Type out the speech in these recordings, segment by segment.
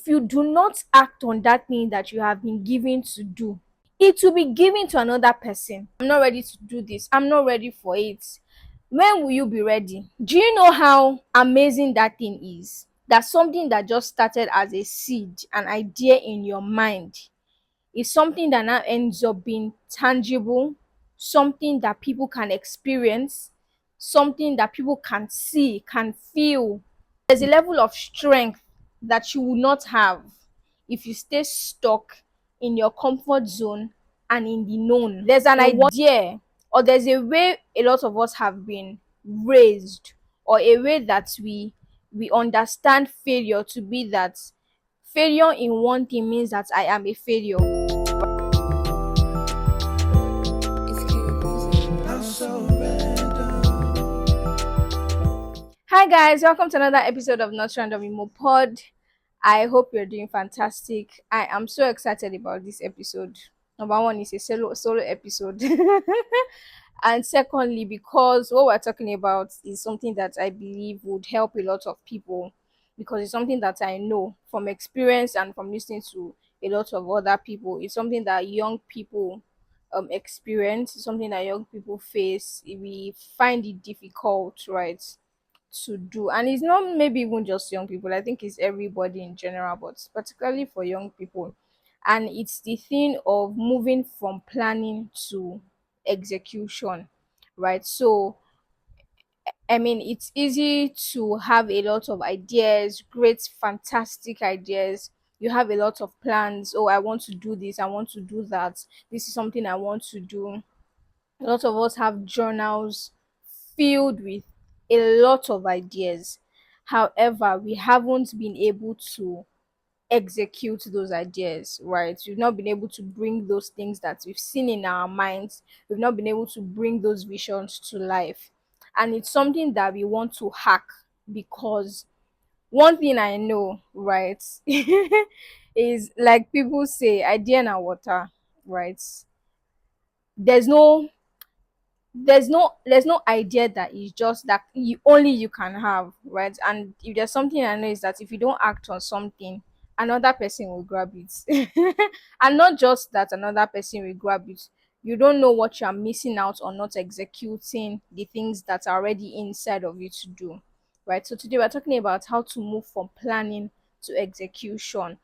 you do not act on that thing that you have been given to do, it will be given to another person. I'm not ready to do this. I'm not ready for it. When will you be ready? Do you know how amazing that thing is? That something that just started as a seed, an idea in your mind, is something that now ends up being tangible, something that people can experience, something that people can see, can feel. There's a level of strength that you will not have if you stay stuck in your comfort zone and in the known. There's an idea, or there's a way a lot of us have been raised, or a way that we understand failure to be, that failure in one thing means that I am a failure. Hi guys, welcome to another episode of Not Random Emo Pod. I hope you're doing fantastic. I am so excited about this episode. Number one, is a solo episode. And secondly, because what we're talking about is something that I believe would help a lot of people, because it's something that I know from experience and from listening to a lot of other people. It's something that young people experience, it's something that young people face. We find it difficult, right, to do. And it's not maybe even just young people, I think it's everybody in general, but particularly for young people. And it's the thing of moving from planning to execution, right? So I mean, it's easy to have a lot of ideas, great fantastic ideas. You have a lot of plans. Oh, I want to do this, I want to do that, this is something I want to do. A lot of us have journals filled with a lot of ideas. However, we haven't been able to execute those ideas, right? We've not been able to bring those things that we've seen in our minds, we've not been able to bring those visions to life. And it's something that we want to hack, because one thing I know, right, is like people say, idea na water, right? There's no idea that is just that you only you can have, right? And if there's something I know, is that if you don't act on something, another person will grab it. And not just that another person will grab it, you don't know what you're missing out on not executing the things that are already inside of you to do, right? So today we're talking about how to move from planning to execution,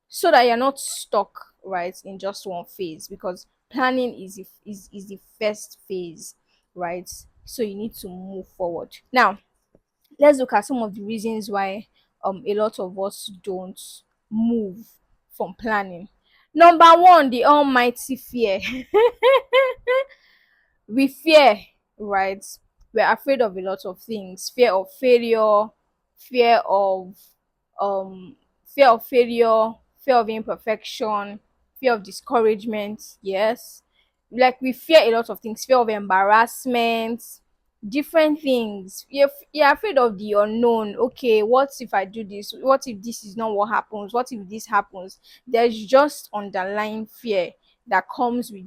so that you're not stuck, right, in just one phase, because planning is the first phase, right? So you need to move forward. Now let's look at some of the reasons why a lot of us don't move from planning. Number one, the almighty fear. We fear, right? We're afraid of a lot of things: fear of failure, fear of um fear of failure, fear of imperfection, fear of discouragement. Yes, like we fear a lot of things: fear of embarrassment, different things. You're afraid of the unknown. Okay, what if I do this? What if this is not what happens? What if this happens? There's just underlying fear that comes with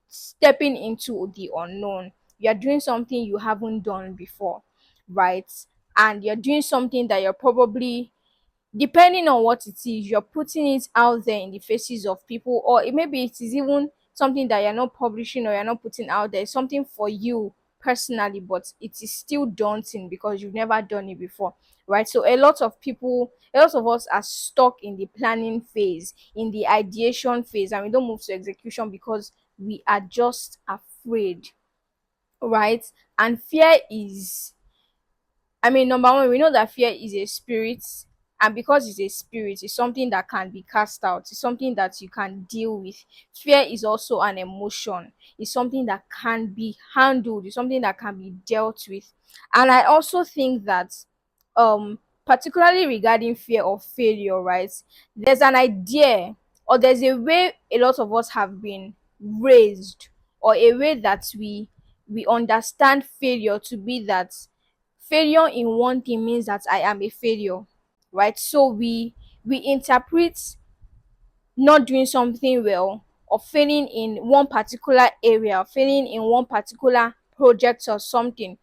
stepping into the unknown. You're doing something you haven't done before, right? And you're doing something that you're probably, depending on what it is, you're putting it out there in the faces of people, or maybe it is even something that you're not publishing or you're not putting out there. It's something for you personally, but it is still daunting because you've never done it before, right? So a lot of us are stuck in the planning phase, in the ideation phase, and we don't move to execution because we are just afraid, right? And fear is, I mean, number one, we know that fear is a spirit, and because it's a spirit, it's something that can be cast out, it's something that you can deal with. Fear is also an emotion, it's something that can be handled, it's something that can be dealt with. And I also think that, particularly regarding fear of failure, right? There's an idea, or there's a way a lot of us have been raised, or a way that we understand failure to be, that failure in one thing means that I am a failure, right? So we interpret not doing something well, or failing in one particular area, or failing in one particular project or something,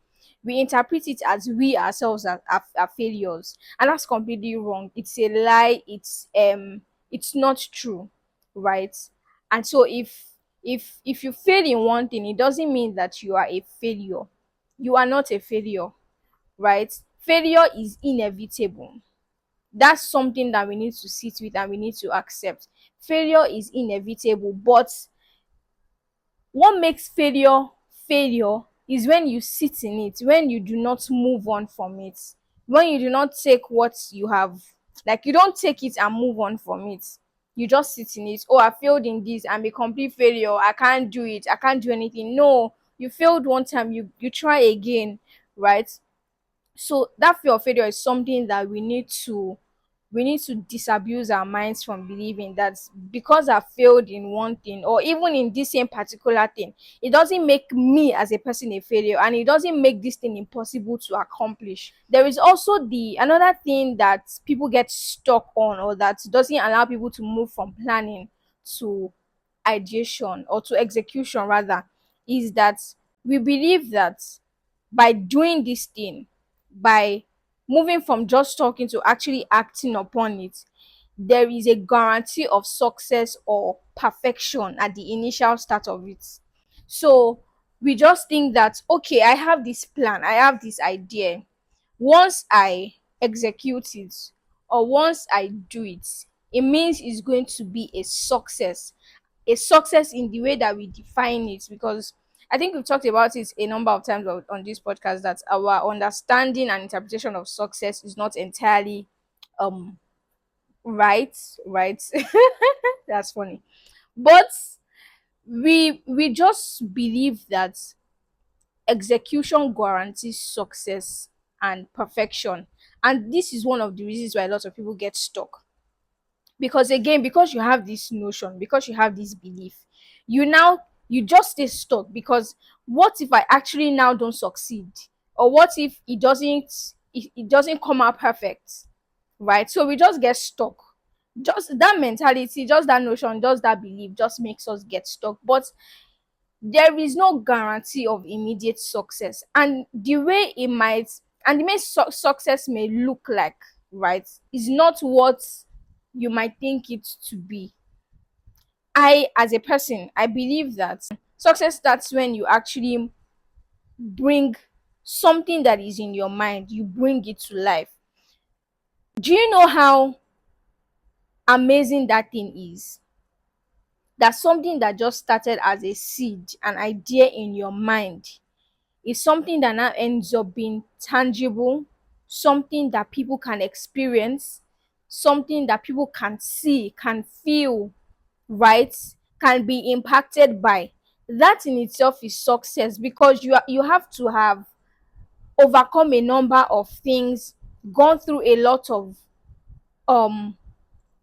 we interpret it as we ourselves are failures, and that's completely wrong. It's a lie. It's not true, right? And so if you fail in one thing, it doesn't mean that you are a failure. You are not a failure, right? Failure is inevitable. That's something that we need to sit with and we need to accept. Failure is inevitable, but what makes failure is when you sit in it, when you do not move on from it, when you do not take what you have, like you don't take it and move on from it. You just sit in it. Oh, I failed in this. I'm a complete failure. I can't do it. I can't do anything. No, you failed one time. You try again, right? So that fear of failure is something that we need to disabuse our minds from believing that because I failed in one thing or even in this same particular thing, it doesn't make me as a person a failure, and it doesn't make this thing impossible to accomplish. There is also the another thing that people get stuck on, or that doesn't allow people to move from planning to ideation, or to execution rather, is that we believe that by doing this thing, by moving from just talking to actually acting upon it, there is a guarantee of success or perfection at the initial start of it. So we just think that, okay, I have this plan, I have this idea. Once I execute it, or once I do it, it means it's going to be a success. A success in the way that we define it, because I think we've talked about it a number of times on this podcast, that our understanding and interpretation of success is not entirely um right. That's funny. But we just believe that execution guarantees success and perfection. And this is one of the reasons why a lot of people get stuck. Because again, because you have this notion, because you have this belief, you just stay stuck. Because what if I actually now don't succeed? Or what if it doesn't come out perfect? Right? So we just get stuck. Just that mentality, just that notion, just that belief just makes us get stuck. But there is no guarantee of immediate success. And the way it might, and the way success may look like, right, is not what you might think it to be. I, as a person, I believe that success starts when you actually bring something that is in your mind, you bring it to life. Do you know how amazing that thing is? That something that just started as a seed, an idea in your mind, is something that now ends up being tangible, something that people can experience, something that people can see, can feel, right, can be impacted by. That in itself is success, because you have to have overcome a number of things, gone through a lot of um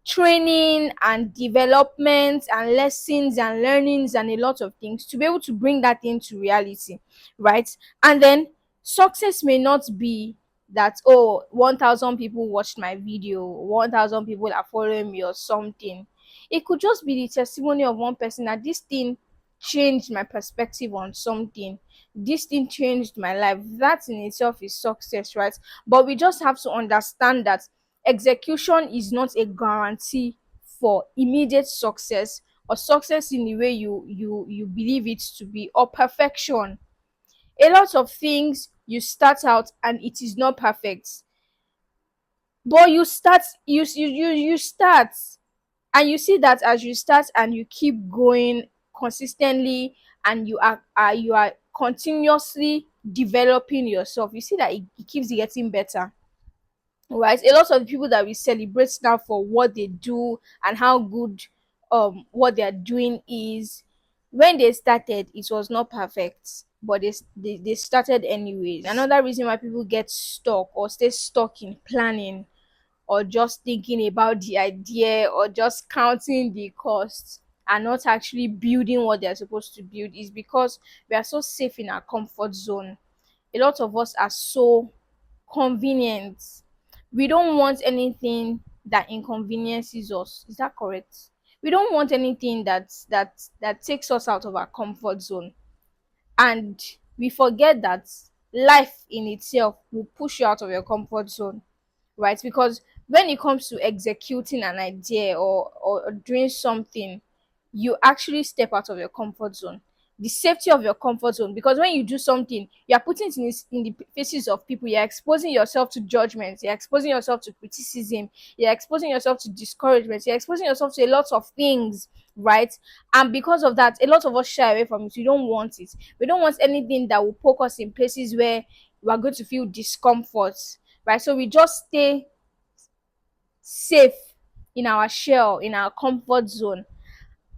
training and development and lessons and learnings and a lot of things to be able to bring that into reality, right? And then success may not be that, oh, 1,000 people watched my video, 1,000 people are following me or something. It could just be the testimony of one person that this thing changed my perspective on something, this thing changed my life. That in itself is success, right? But we just have to understand that execution is not a guarantee for immediate success, or success in the way you believe it to be, or perfection. A lot of things you start out and it is not perfect, but you start, and you see that as you start and you keep going consistently, and you are continuously developing yourself, you see that it keeps getting better, right? A lot of the people that we celebrate now for what they do and how good what they are doing is, when they started it was not perfect, but they started anyways. Another reason why people get stuck or stay stuck in planning, or just thinking about the idea, or just counting the costs, and not actually building what they're supposed to build, is because we are so safe in our comfort zone. A lot of us are so convenient. We don't want anything that inconveniences us. Is that correct? We don't want anything that takes us out of our comfort zone. And we forget that life in itself will push you out of your comfort zone, right? Because when it comes to executing an idea or doing something, you actually step out of your comfort zone, the safety of your comfort zone. Because when you do something, you are putting it in the faces of people, you're exposing yourself to judgments, you're exposing yourself to criticism, you're exposing yourself to discouragement, you're exposing yourself to a lot of things, right? And because of that, a lot of us shy away from it. We don't want it. We don't want anything that will poke us in places where we are going to feel discomfort, right? So we just stay safe in our shell, in our comfort zone.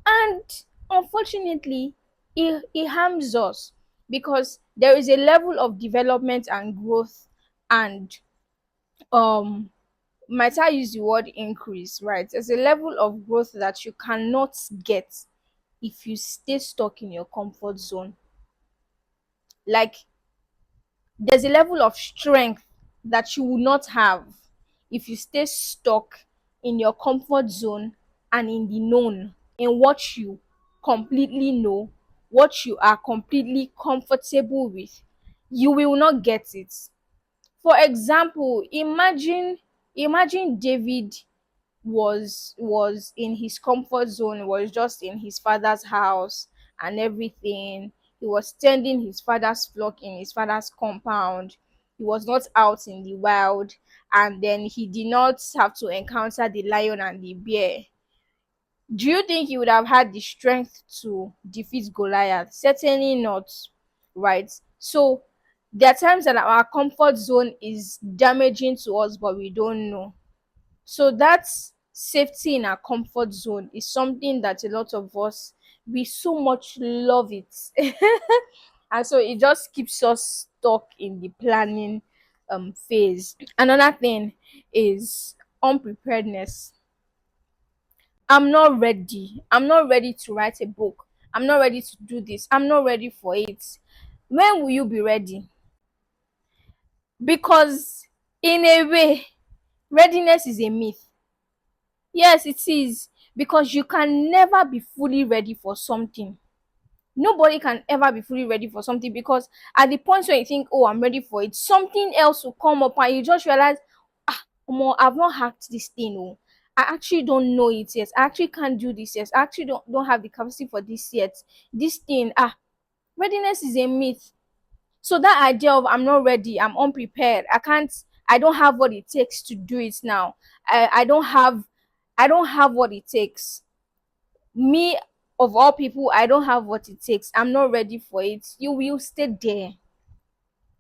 And unfortunately, it harms us, because there is a level of development and growth, and um might I use the word increase, right? There's a level of growth that you cannot get if you stay stuck in your comfort zone. Like, there's a level of strength that you will not have if you stay stuck in your comfort zone and in the known, in what you completely know, what you are completely comfortable with. You will not get it. For example, imagine David was in his comfort zone, was just in his father's house and everything. He was tending his father's flock in his father's compound. He was not out in the wild, and then he did not have to encounter the lion and the bear. Do you think he would have had the strength to defeat Goliath? Certainly not, right? So there are times that our comfort zone is damaging to us, but we don't know. So that safety in our comfort zone is something that a lot of us, we so much love it. And so it just keeps us stuck in the planning phase. Another thing is unpreparedness. I'm not ready to write a book. I'm not ready to do this. I'm not ready for it. When will you be ready? Because in a way, readiness is a myth. Yes, it is, because you can never be fully ready for something. Nobody can ever be fully ready for something, because at the point where you think, oh, I'm ready for it, something else will come up and you just realize, ah, Omo, I've not hacked this thing. Oh, I actually don't know it yet. I actually can't do this yet. I actually don't have the capacity for this yet. This thing, readiness is a myth. So that idea of I'm not ready, I'm unprepared, I don't have what it takes to do it now. I don't have what it takes. Me, of all people, I don't have what it takes. I'm not ready for it. You will stay there.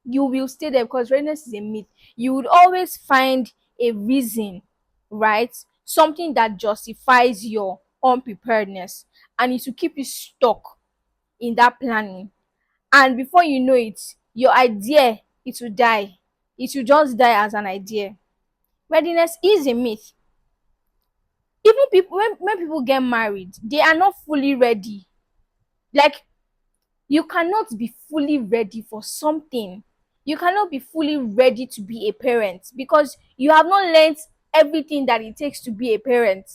You will stay there, because readiness is a myth. You would always find a reason, right? Something that justifies your unpreparedness, and it will keep you stuck in that planning. And before you know it, your idea, it will die. It will just die as an idea. Readiness is a myth. Even people, when people get married, they are not fully ready. Like, you cannot be fully ready for something. You cannot be fully ready to be a parent, because you have not learned everything that it takes to be a parent.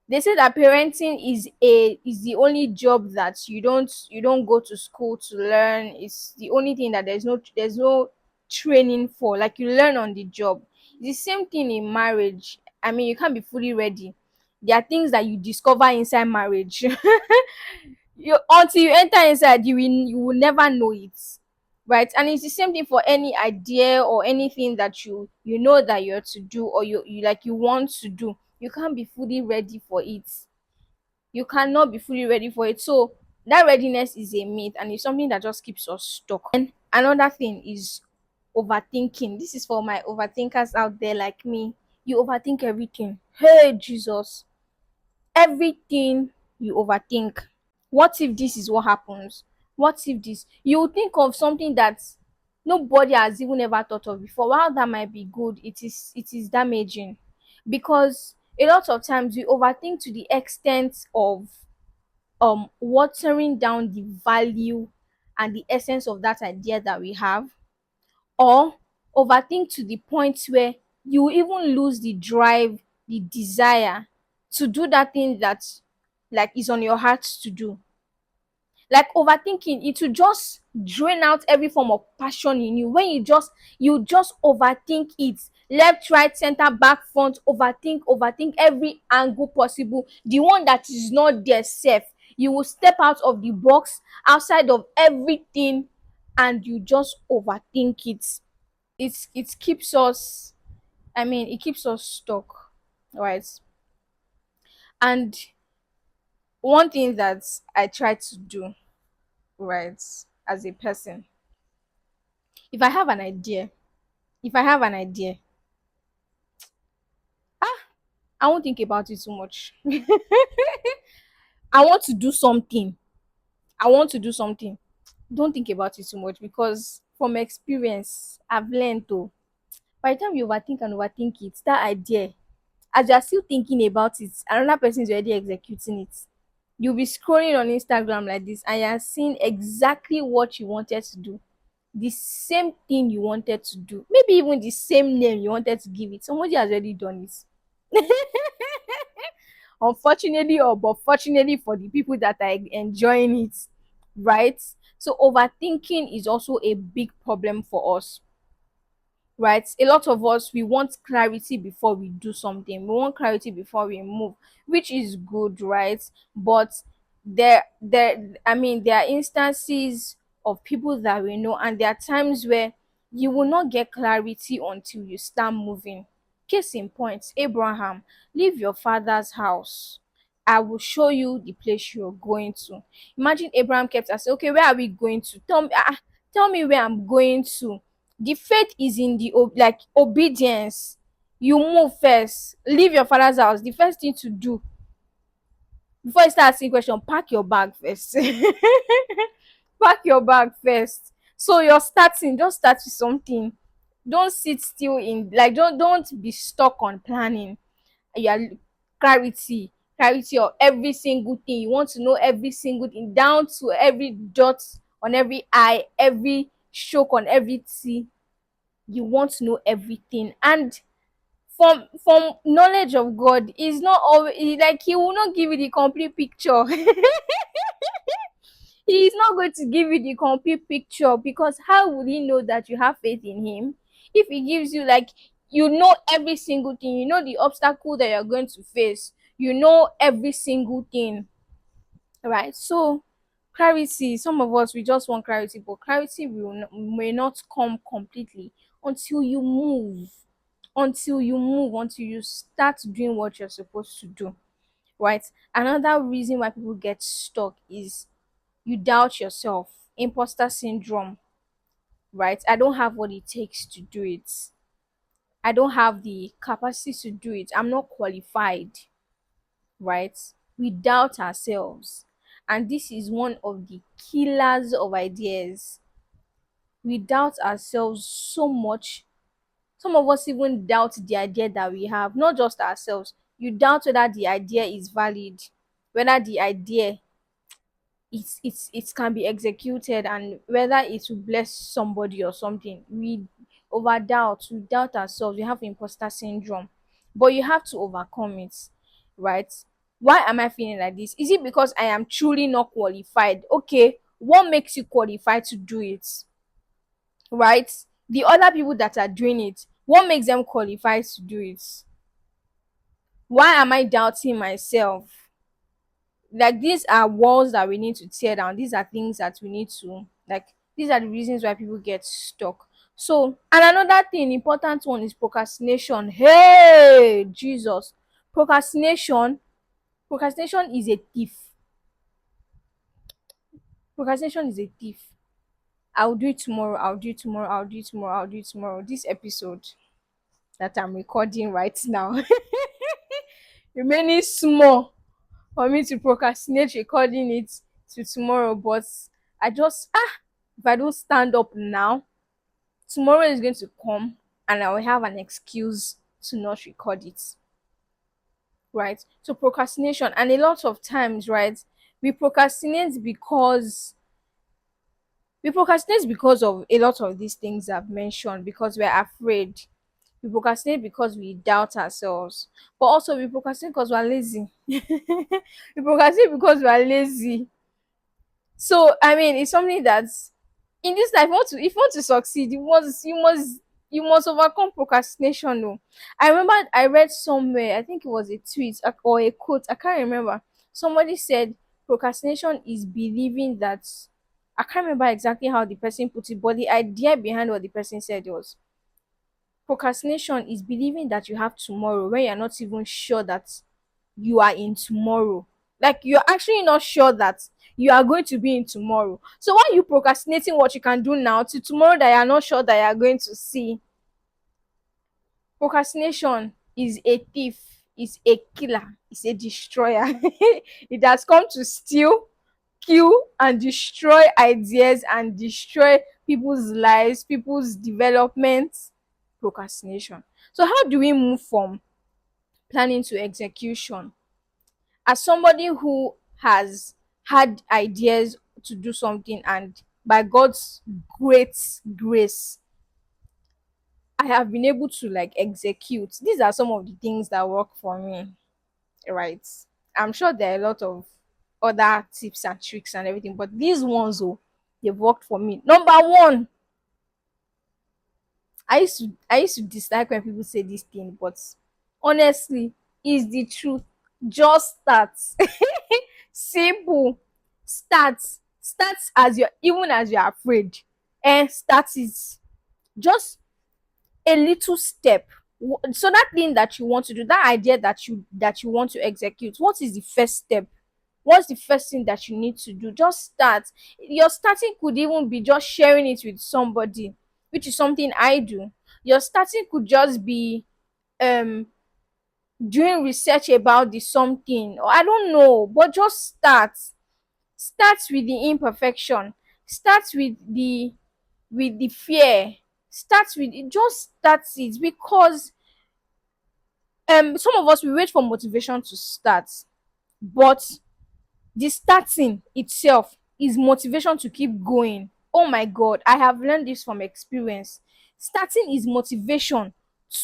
They say that parenting is the only job that you don't go to school to learn. It's the only thing that there's no training for, like you learn on the job. It's the same thing in marriage. I mean, you can't be fully ready. There are things that you discover inside marriage. You, until you enter inside, you will never know it, right? And it's the same thing for any idea or anything that you know that you're to do, or you like you want to do. You can't be fully ready for it. You cannot be fully ready for it. So that readiness is a myth, and it's something that just keeps us stuck. And another thing is overthinking. This is for my overthinkers out there like me. You overthink everything. Hey Jesus, everything you overthink. What if this is what happens? What if this? You think of something that nobody has even ever thought of before. While that might be good, it is damaging, because a lot of times we overthink to the extent of watering down the value and the essence of that idea that we have, or overthink to the point where you even lose the drive, the desire to do that thing that, like, is on your heart to do. Like overthinking, it will just drain out every form of passion in you when you just overthink it, left, right, center, back, front, overthink every angle possible, the one that is not there safe. You will step out of the box, outside of everything, and you just overthink it. It keeps us, I mean, it keeps us stuck, right? And one thing that I try to do, right, as a person, if I have an idea, if I have an idea, I won't think about it too much. I want to do something. I want to do something. Don't think about it too much, because from experience, I've learned to. By the time you overthink and overthink it, that idea, as you are still thinking about it, another person is already executing it. You'll be scrolling on Instagram like this, and you're seeing exactly what you wanted to do, the same thing you wanted to do, maybe even the same name you wanted to give it. Somebody has already done it. Unfortunately, or but fortunately for the people that are enjoying it, right? So overthinking is also a big problem for us, right? A lot of us, we want clarity before we do something, we want clarity before we move, which is good, right? But I mean, there are instances of people that we know, and there are times where you will not get clarity until you start moving. Case in point, Abraham, leave your father's house, I will show you the place you're going to. Imagine Abraham kept asking, okay, where are we going to? Tell me where I'm going to. The faith is in the like obedience. You move first, leave your father's house. The first thing to do before you start asking question, pack your bag first. Pack your bag first. So you're starting, just start with something. Don't sit still in, like, don't be stuck on planning. You are clarity of every single thing. You want to know every single thing, down to every dot on every I, every stroke on every T. You want to know everything. And from knowledge of God is not always like he will not give you the complete picture. He is not going to give you the complete picture, because how would he know that you have faith in him if he gives you, like, you know every single thing, you know the obstacle that you're going to face, you know every single thing, right? So clarity, some of us, we just want clarity, but clarity may not come completely until you move, until you start doing what you're supposed to do, right? Another reason why people get stuck is you doubt yourself, imposter syndrome, right? I don't have what it takes to do it, I don't have the capacity to do it, I'm not qualified, right? We doubt ourselves, and this is one of the killers of ideas. We doubt ourselves so much. Some of us even doubt the idea that we have, not just ourselves. You doubt whether the idea is valid, whether the idea, it can be executed, and whether it will bless somebody or something. We over doubt, we doubt ourselves, we have imposter syndrome, but you have to overcome it, right? Why am I feeling like this? Is it because I am truly not qualified? Okay, what makes you qualified to do it, right? The other people that are doing it, what makes them qualified to do it? Why am I doubting myself? Like, these are walls that we need to tear down, these are things that we need to, like, these are the reasons why people get stuck. So, and another thing, important one, is procrastination. Hey Jesus, procrastination, procrastination is a thief. Procrastination is a thief. I'll do it tomorrow, I'll do it tomorrow, I'll do it tomorrow, I'll do it tomorrow. This episode that I'm recording right now remaining small for me to procrastinate recording it to tomorrow, but I just, if I don't stand up now, tomorrow is going to come and I will have an excuse to not record it, right? So procrastination, and a lot of times, right, we procrastinate because of a lot of these things I've mentioned, because we're afraid. We procrastinate because we doubt ourselves, but also we procrastinate because we're lazy. We procrastinate because we're lazy. So I mean, it's something that's in this life. If you want to succeed, you must overcome procrastination. No, I remember I read somewhere. I think it was a tweet or a quote. I can't remember. Somebody said procrastination is believing that. I can't remember exactly how the person put it, but the idea behind what the person said was procrastination is believing that you have tomorrow when you're not even sure that you are in tomorrow. Like you're actually not sure that you are going to be in tomorrow. So why are you procrastinating what you can do now to tomorrow that you're not sure that you're going to see? Procrastination is a thief, is a killer, is a destroyer. It has come to steal, kill, and destroy ideas and destroy people's lives, people's development. Procrastination. So how do we move from planning to execution? As somebody who has had ideas to do something, and by God's great grace I have been able to like execute, these are some of the things that work for me, right? I'm sure there are a lot of other tips and tricks and everything, but these ones, oh, they've worked for me. Number one, I used to dislike when people say this thing, but honestly, is the truth. Just start. Simple. Start. Start as you're even as you're afraid. And start it. Just a little step. So that thing that you want to do, that idea that you want to execute, what is the first step? What's the first thing that you need to do? Just start. Your starting could even be just sharing it with somebody, which is something I do. Your starting could just be um doing research about the something, or I don't know, but just start. Start with the imperfection. Start with the fear. Start with it. Just start it, because some of us we wait for motivation to start, but the starting itself is motivation to keep going. Oh my god, I have learned this from experience. Starting is motivation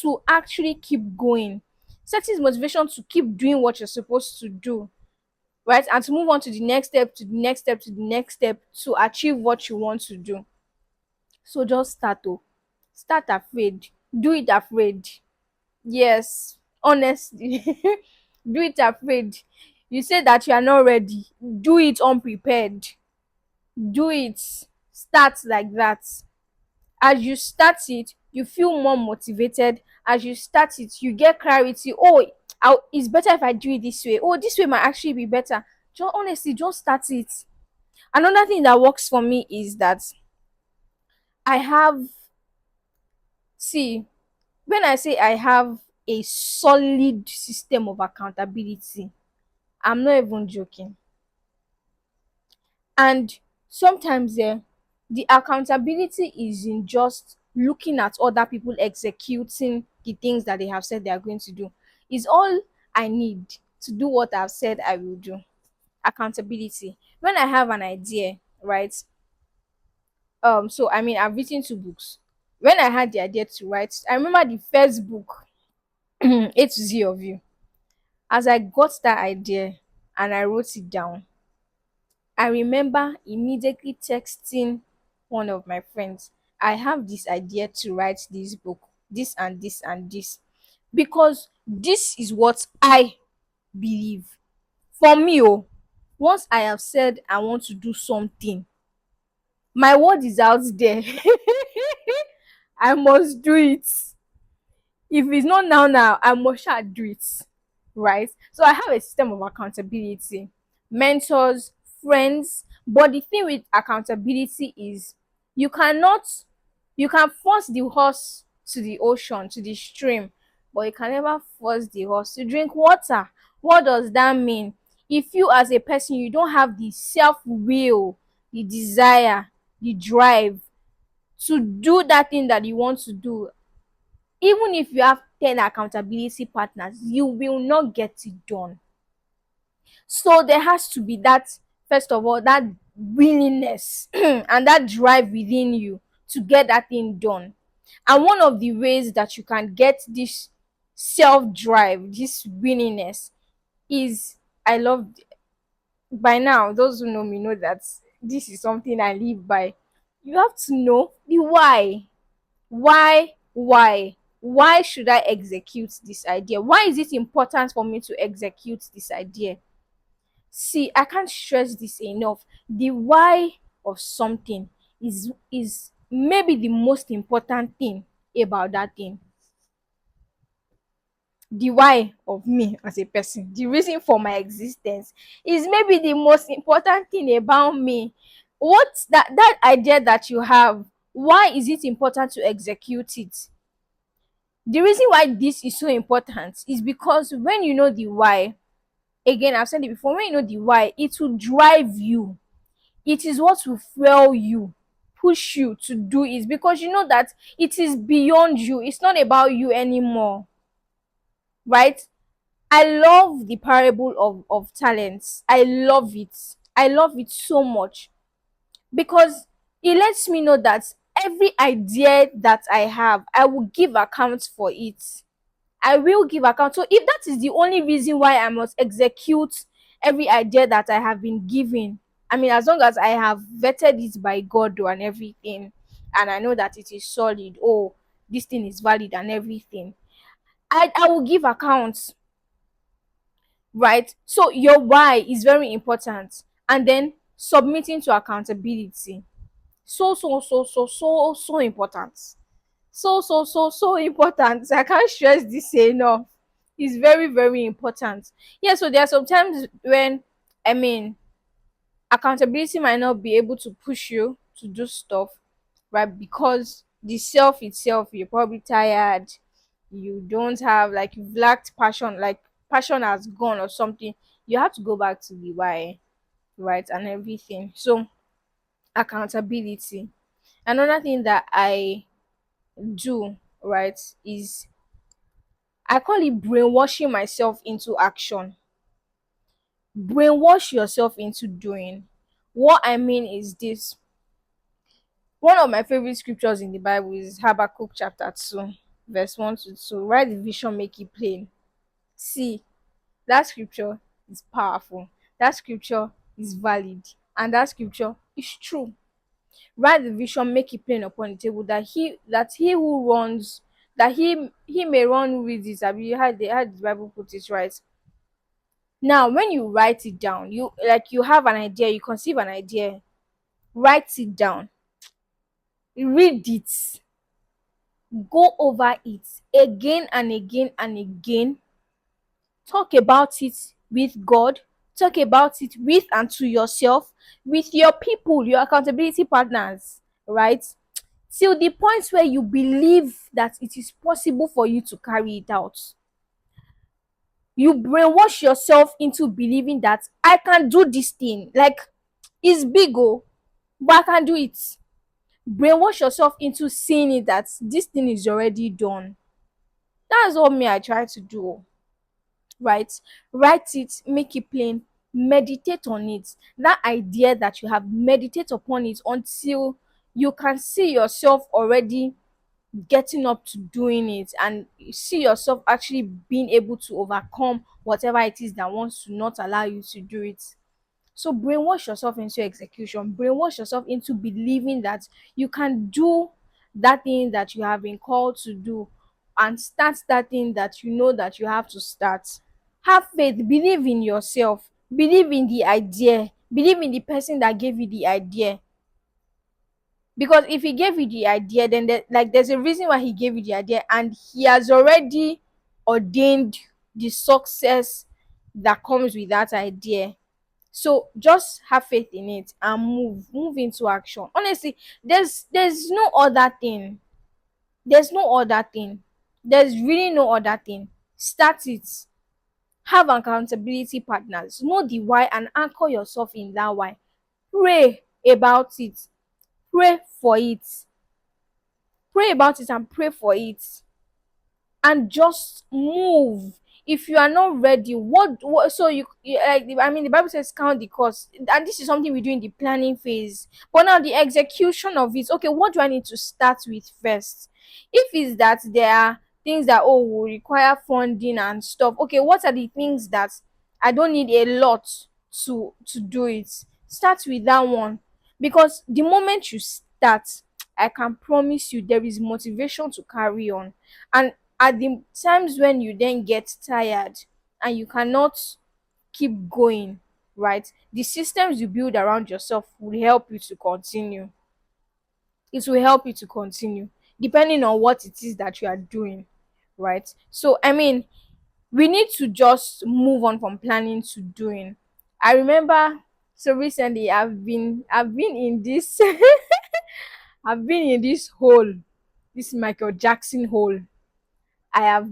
to actually keep going. Starting is motivation to keep doing what you're supposed to do, right? And to move on to the next step, to the next step, to the next step, to achieve what you want to do. So just start. Oh, start afraid, do it afraid. Yes, honestly. Do it afraid. You say that you are not ready, do it unprepared. Do it. Start like that. As you start it, you feel more motivated. As you start it, you get clarity. Oh, it's better if I do it this way. Oh, this way might actually be better. Just honestly, just start it. Another thing that works for me is that I have, see, when I say I have a solid system of accountability, I'm not even joking. And sometimes the accountability is in just looking at other people executing the things that they have said they are going to do. Is all I need to do what I've said I will do. Accountability. When I have an idea, right? So I mean, I've written 2 books. When I had the idea to write, I remember the first book, A to Z of You. As I got that idea and I wrote it down, I remember immediately texting one of my friends. I have this idea to write this book, this and this and this, because this is what I believe. For me, oh, once I have said I want to do something, my word is out there. I must do it. If it's not now, I must shall do it, right? So I have a system of accountability, mentors, friends. But the thing with accountability is you cannot, you can force the horse to the ocean, to the stream, but you can never force the horse to drink water. What does that mean? If you as a person, you don't have the self will, the desire, the drive to do that thing that you want to do, even if you have 10 accountability partners, you will not get it done. So there has to be that, first of all, that willingness and that drive within you to get that thing done. And one of the ways that you can get this self drive, this willingness, is, I love, by now those who know me know that this is something I live by. You have to know the why. Why should I execute this idea? Why is it important for me to execute this idea? See, I can't stress this enough. The why of something is maybe the most important thing about that thing. The why of me as a person, the reason for my existence, is maybe the most important thing about me. What's that idea that you have? Why is it important to execute it? The reason why this is so important is because when you know the why, again, I've said it before, when you know the why, it will drive you. It is what will fuel you, push you to do it, because you know that it is beyond you. It's not about you anymore, right? I love the parable of talents. I love it. I love it so much because it lets me know that every idea that I have, I will give account for it. I will give account. So if that is the only reason why I must execute every idea that I have been given, I mean, as long as I have vetted it by God though and everything, and I know that it is solid, oh, this thing is valid and everything, I will give accounts, right? So your why is very important. And then submitting to accountability. So important. So important. I can't stress this enough. It's very, very important. Yeah, so there are some times when, I mean, accountability might not be able to push you to do stuff, right? Because the self itself, you're probably tired, you don't have, like, you've lacked passion, like passion has gone or something. You have to go back to the why, right? And everything. So, accountability. Another thing that I do, right, is I call it brainwashing myself into action. Brainwash yourself into doing. What I mean is this: one of my favorite scriptures in the Bible is Habakkuk chapter 2, verse 1 to 2. Write the vision, make it plain. See, that scripture is powerful. That scripture is valid. And that scripture is true. Write the vision, make it plain upon the table, that he who runs, that he may run with it. I mean, you had the Bible put it right. Now, when you write it down, you have an idea, you conceive an idea, write it down, read it, go over it again and again and again. Talk about it with God, talk about it with and to yourself, with your people, your accountability partners, right? Till the point where you believe that it is possible for you to carry it out. You brainwash yourself into believing that I can do this thing. Like, it's big, oh, but I can do it. Brainwash yourself into seeing it that this thing is already done. That's what me I try to do, right? Write it, make it plain, meditate on it. That idea that you have, meditate upon it until you can see yourself already getting up to doing it, and you see yourself actually being able to overcome whatever it is that wants to not allow you to do it. So brainwash yourself into execution, brainwash yourself into believing that you can do that thing that you have been called to do, and start that thing that you know that you have to start. Have faith, believe in yourself, believe in the idea, believe in the person that gave you the idea. Because if he gave you the idea, then there's a reason why he gave you the idea, and he has already ordained the success that comes with that idea. So just have faith in it and move into action. Honestly, there's no other thing. There's no other thing. There's really no other thing. Start it. Have accountability partners. Know the why and anchor yourself in that why. Pray about it. Pray for it. Pray about it and pray for it. And just move. If you are not ready, what so you like, I mean, the Bible says count the cost, and this is something we do in the planning phase. But now the execution of it, okay, what do I need to start with first? If it's that there are things that, oh, will require funding and stuff, okay, what are the things that I don't need a lot to do it? Start with that one. Because the moment you start, I can promise you there is motivation to carry on. And at the times when you then get tired and you cannot keep going, right? The systems you build around yourself will help you to continue. It will help you to continue depending on what it is that you are doing, right? So, I mean, we need to just move on from planning to doing. I remember, so recently I've been in this I've been in this hole, this Michael Jackson hole. I have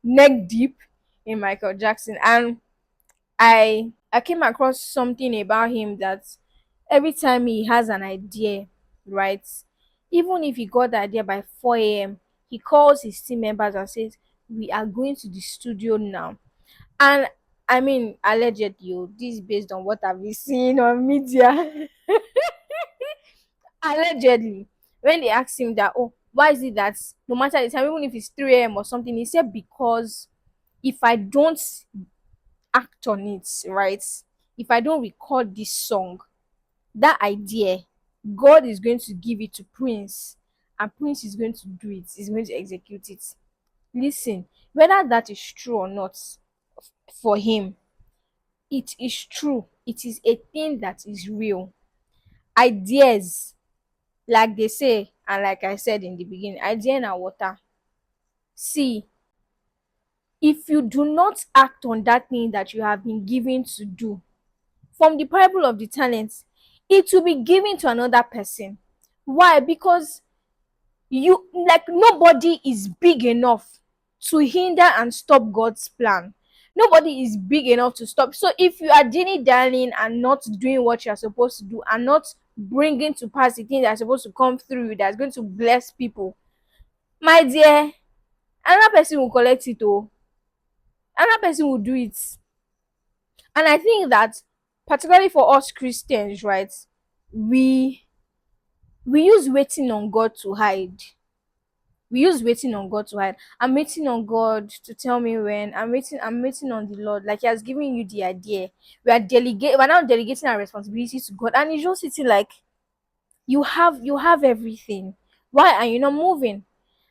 neck deep in Michael Jackson, and I came across something about him that every time he has an idea, right? Even if he got the idea by 4 a.m., he calls his team members and says, "We are going to the studio now." And I mean, allegedly, oh, this is based on what I've been seeing on media. Allegedly, when they asked him that, oh, why is it that no matter the time, even if it's 3 a.m. or something, he said, because if I don't act on it, right? If I don't record this song, that idea, God is going to give it to Prince, and Prince is going to do it, is going to execute it. Listen, whether that is true or not for him, it is true. It is a thing that is real. Ideas, like they say, and like I said in the beginning, idea na water. See, if you do not act on that thing that you have been given to do, from the parable of the talents, it will be given to another person. Why? Because you, like, nobody is big enough to hinder and stop God's plan. Nobody is big enough to stop. So if you are dilly dallying and not doing what you're supposed to do and not bringing to pass the thing that's supposed to come through you, that's going to bless people, my dear, another person will collect it. Oh, another person will do it. And I think that, particularly for us Christians, right, we we use waiting on God to hide. We use waiting on God to hide. I'm waiting on God to tell me when. I'm waiting on the Lord. Like He has given you the idea. We're now delegating our responsibility to God. And it's just sitting like, you have everything. Why are you not moving?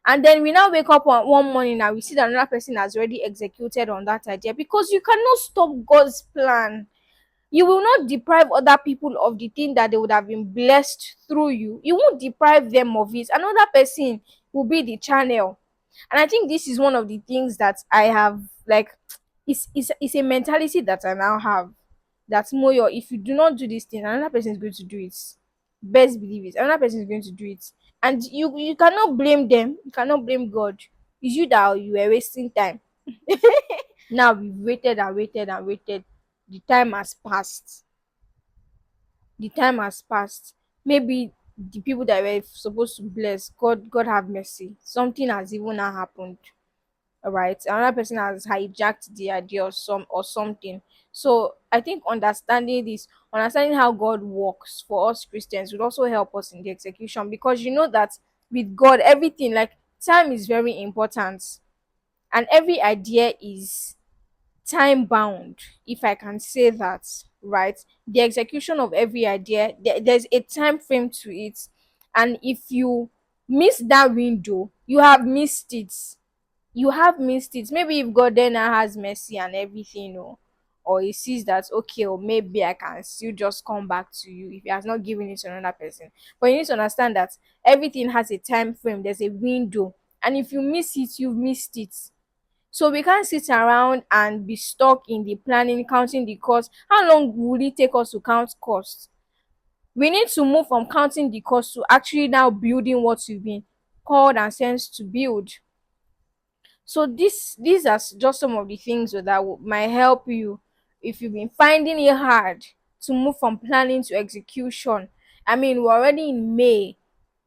And then we now wake up one morning and we see that another person has already executed on that idea, because you cannot stop God's plan. You will not deprive other people of the thing that they would have been blessed through you. You won't deprive them of it. Another person will be the channel. And I think this is one of the things that I have, like, it's a mentality that I now have. That's more your, if you do not do this thing, another person is going to do it. Best believe it. Another person is going to do it. And you cannot blame them. You cannot blame God. It's you that you were wasting time. Now we've waited and waited and waited. The time has passed. The time has passed. Maybe the people that were supposed to bless, God have mercy. Something has even now happened. All right. Another person has hijacked the idea or something. So I think understanding how God works for us Christians would also help us in the execution, because you know that with God, everything, like, time is very important, and every idea is time bound, if I can say that, right? The execution of every idea, there's a time frame to it, and if you miss that window, you have missed it. You have missed it. Maybe if God then now has mercy and everything, or He sees that, okay, or maybe I can still just come back to you if He has not given it to another person. But you need to understand that everything has a time frame, there's a window, and if you miss it, you've missed it. So we can't sit around and be stuck in the planning, counting the cost. How long would it take us to count costs? We need to move from counting the cost to actually now building what we've been called and sent to build. So these are just some of the things that might help you if you've been finding it hard to move from planning to execution. I mean, we're already in May.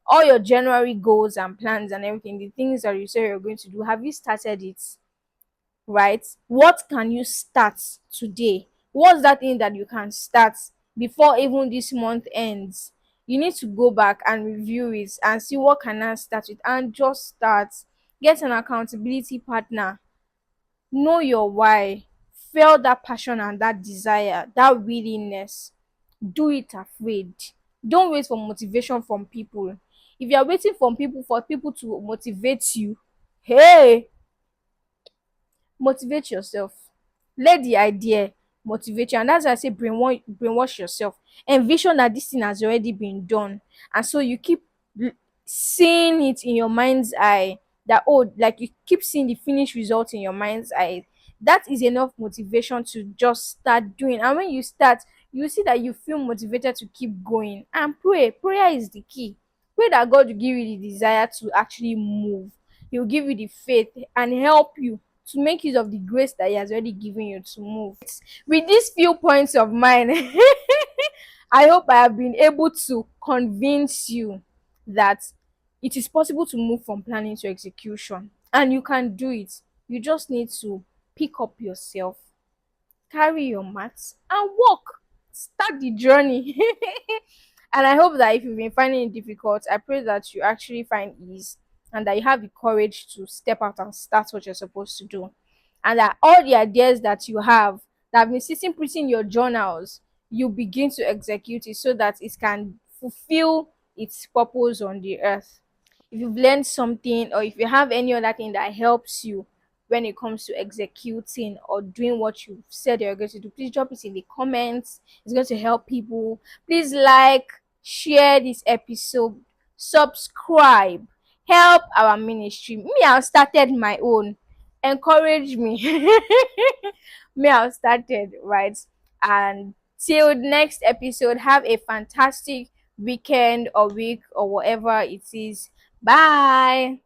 All your January goals and plans and everything, the things that you say you're going to do, have you started it? Right? What can you start today? What's that thing that you can start before even this month ends? You need to go back and review it and see what can I start with, and just start. Get an accountability partner. Know your why. Feel that passion and that desire, that willingness. Do it afraid. Don't wait for motivation from people. If you are waiting for people to motivate you, hey, motivate yourself. Let the idea motivate you, and that's why I say brainwash yourself. Envision that this thing has already been done, and so you keep l- seeing it in your mind's eye. That, oh, like you keep seeing the finished result in your mind's eye. That is enough motivation to just start doing. And when you start, you see that you feel motivated to keep going. And prayer is the key. Pray that God will give you the desire to actually move. He will give you the faith and help you to make use of the grace that He has already given you to move. With these few points of mine, I hope I have been able to convince you that it is possible to move from planning to execution, and you can do it. You just need to pick up yourself, carry your mats, and walk. Start the journey. And I hope that if you've been finding it difficult, I pray that you actually find ease and that you have the courage to step out and start what you're supposed to do. And that all the ideas that you have that have been sitting pretty in your journals, you begin to execute it so that it can fulfill its purpose on the earth. If you've learned something, or if you have any other thing that helps you when it comes to executing or doing what you said you're going to do, please drop it in the comments. It's going to help people. Please like, share this episode, subscribe, help our ministry. Me, I've started my own. Encourage me. Me, I've started, right? And till next episode, have a fantastic weekend or week or whatever it is. Bye.